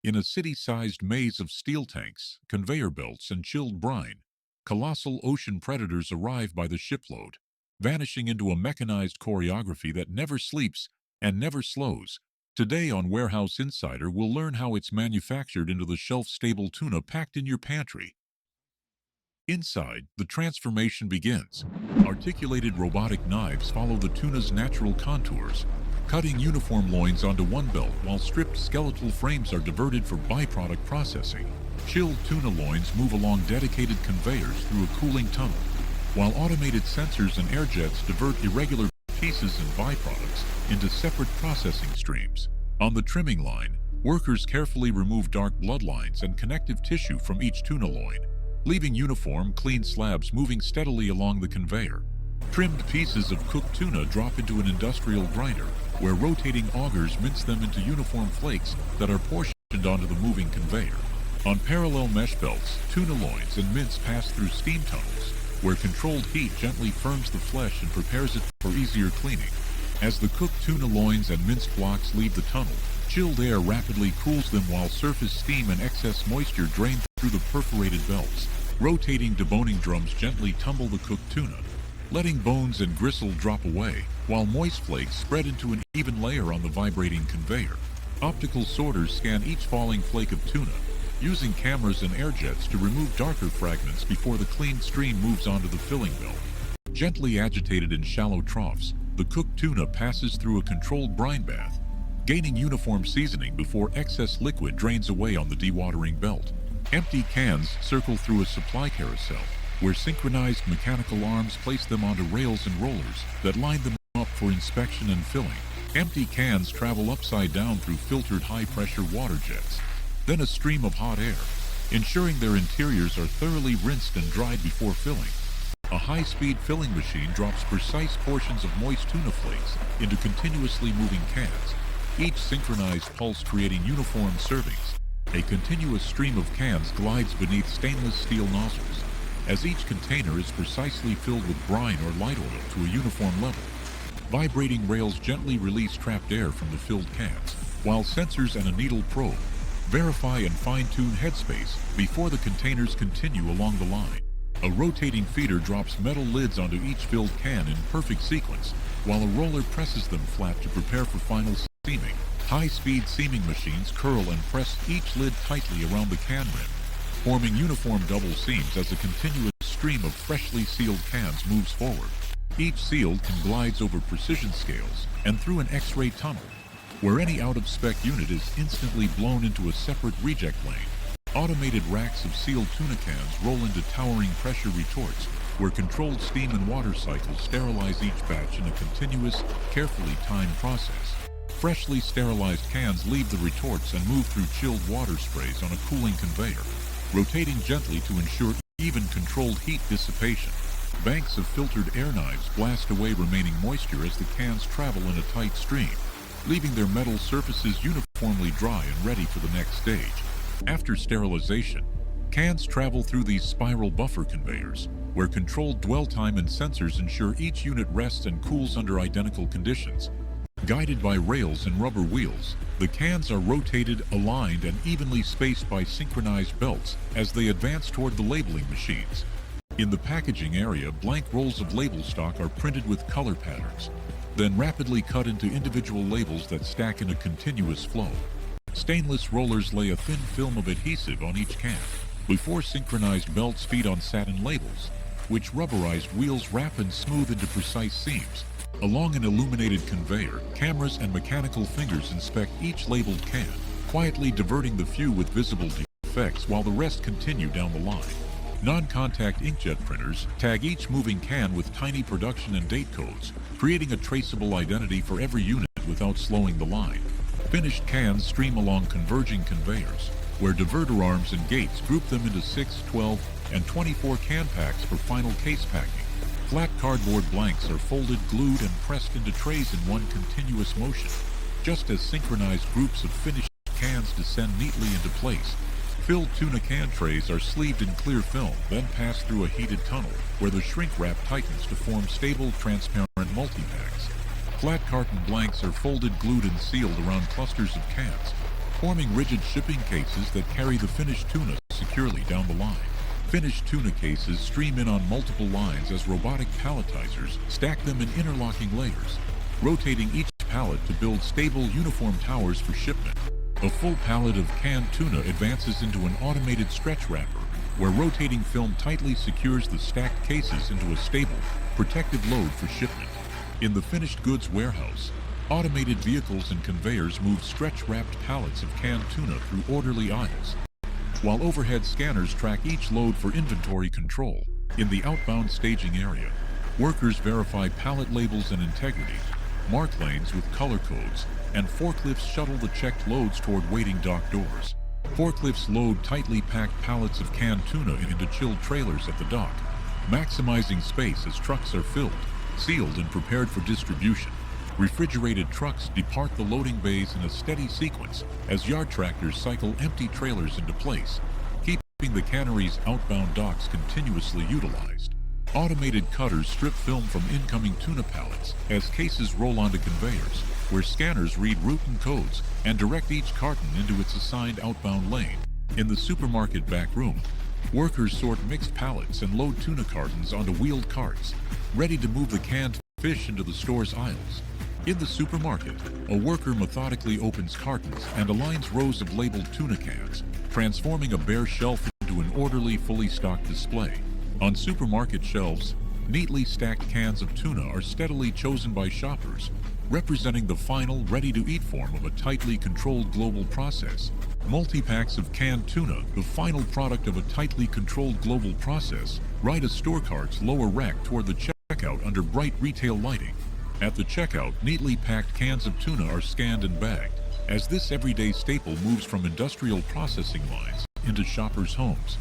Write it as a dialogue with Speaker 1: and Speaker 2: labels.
Speaker 1: In a city-sized maze of steel tanks, conveyor belts, and chilled brine, colossal ocean predators arrive by the shipload, vanishing into a mechanized choreography that never sleeps and never slows. Today on Warehouse Insider, we'll learn how it's manufactured into the shelf-stable tuna packed in your pantry. Inside, the transformation begins. Articulated robotic knives follow the tuna's natural contours, cutting uniform loins onto one belt while stripped skeletal frames are diverted for byproduct processing. Chilled tuna loins move along dedicated conveyors through a cooling tunnel, while automated sensors and air jets divert irregular pieces and byproducts into separate processing streams. On the trimming line, workers carefully remove dark bloodlines and connective tissue from each tuna loin, leaving uniform, clean slabs moving steadily along the conveyor. Trimmed pieces of cooked tuna drop into an industrial grinder, where rotating augers mince them into uniform flakes that are portioned onto the moving conveyor. On parallel mesh belts, tuna loins and mince pass through steam tunnels, where controlled heat gently firms the flesh and prepares it for easier cleaning. As the cooked tuna loins and minced blocks leave the tunnel, chilled air rapidly cools them while surface steam and excess moisture drain through the perforated belts. Rotating deboning drums gently tumble the cooked tuna, letting bones and gristle drop away, while moist flakes spread into an even layer on the vibrating conveyor. Optical sorters scan each falling flake of tuna, using cameras and air jets to remove darker fragments before the clean stream moves onto the filling belt. Gently agitated in shallow troughs, the cooked tuna passes through a controlled brine bath, gaining uniform seasoning before excess liquid drains away on the dewatering belt. Empty cans circle through a supply carousel, where synchronized mechanical arms place them onto rails and rollers that line them up for inspection and filling. Empty cans travel upside down through filtered high-pressure water jets, then a stream of hot air, ensuring their interiors are thoroughly rinsed and dried before filling. A high-speed filling machine drops precise portions of moist tuna flakes into continuously moving cans, each synchronized pulse creating uniform servings. A continuous stream of cans glides beneath stainless steel nozzles, as each container is precisely filled with brine or light oil to a uniform level. Vibrating rails gently release trapped air from the filled cans, while sensors and a needle probe verify and fine-tune headspace before the containers continue along the line. A rotating feeder drops metal lids onto each filled can in perfect sequence, while a roller presses them flat to prepare for final steaming. High-speed seaming machines curl and press each lid tightly around the can rim, forming uniform double seams as a continuous stream of freshly sealed cans moves forward. Each sealed can glides over precision scales and through an X-ray tunnel, where any out-of-spec unit is instantly blown into a separate reject lane. Automated racks of sealed tuna cans roll into towering pressure retorts, where controlled steam and water cycles sterilize each batch in a continuous, carefully timed process. Freshly sterilized cans leave the retorts and move through chilled water sprays on a cooling conveyor, rotating gently to ensure even controlled heat dissipation. Banks of filtered air knives blast away remaining moisture as the cans travel in a tight stream, leaving their metal surfaces uniformly dry and ready for the next stage. After sterilization, cans travel through these spiral buffer conveyors, where controlled dwell time and sensors ensure each unit rests and cools under identical conditions. Guided by rails and rubber wheels, the cans are rotated, aligned, and evenly spaced by synchronized belts as they advance toward the labeling machines. In the packaging area, blank rolls of label stock are printed with color patterns, then rapidly cut into individual labels that stack in a continuous flow. Stainless rollers lay a thin film of adhesive on each can, before synchronized belts feed on satin labels, which rubberized wheels wrap and smooth into precise seams. Along an illuminated conveyor, cameras and mechanical fingers inspect each labeled can, quietly diverting the few with visible defects while the rest continue down the line. Non-contact inkjet printers tag each moving can with tiny production and date codes, creating a traceable identity for every unit without slowing the line. Finished cans stream along converging conveyors, where diverter arms and gates group them into 6, 12, and 24 can packs for final case packing. Flat cardboard blanks are folded, glued, and pressed into trays in one continuous motion, just as synchronized groups of finished cans descend neatly into place. Filled tuna can trays are sleeved in clear film, then pass through a heated tunnel, where the shrink wrap tightens to form stable, transparent multipacks. Flat carton blanks are folded, glued, and sealed around clusters of cans, forming rigid shipping cases that carry the finished tuna securely down the line. Finished tuna cases stream in on multiple lines as robotic palletizers stack them in interlocking layers, rotating each pallet to build stable, uniform towers for shipment. A full pallet of canned tuna advances into an automated stretch wrapper, where rotating film tightly secures the stacked cases into a stable, protective load for shipment. In the finished goods warehouse, automated vehicles and conveyors move stretch-wrapped pallets of canned tuna through orderly aisles, while overhead scanners track each load for inventory control. In the outbound staging area, workers verify pallet labels and integrity, mark lanes with color codes, and forklifts shuttle the checked loads toward waiting dock doors. Forklifts load tightly packed pallets of canned tuna into chilled trailers at the dock, maximizing space as trucks are filled, sealed, and prepared for distribution. Refrigerated trucks depart the loading bays in a steady sequence as yard tractors cycle empty trailers into place, keeping the cannery's outbound docks continuously utilized. Automated cutters strip film from incoming tuna pallets as cases roll onto conveyors, where scanners read route and codes and direct each carton into its assigned outbound lane. In the supermarket back room, workers sort mixed pallets and load tuna cartons onto wheeled carts, ready to move the canned fish into the store's aisles. In the supermarket, a worker methodically opens cartons and aligns rows of labeled tuna cans, transforming a bare shelf into an orderly, fully stocked display. On supermarket shelves, neatly stacked cans of tuna are steadily chosen by shoppers, representing the final, ready-to-eat form of a tightly controlled global process. Multipacks of canned tuna, the final product of a tightly controlled global process, ride a store cart's lower rack toward the checkout under bright retail lighting. At the checkout, neatly packed cans of tuna are scanned and bagged, as this everyday staple moves from industrial processing lines into shoppers' homes.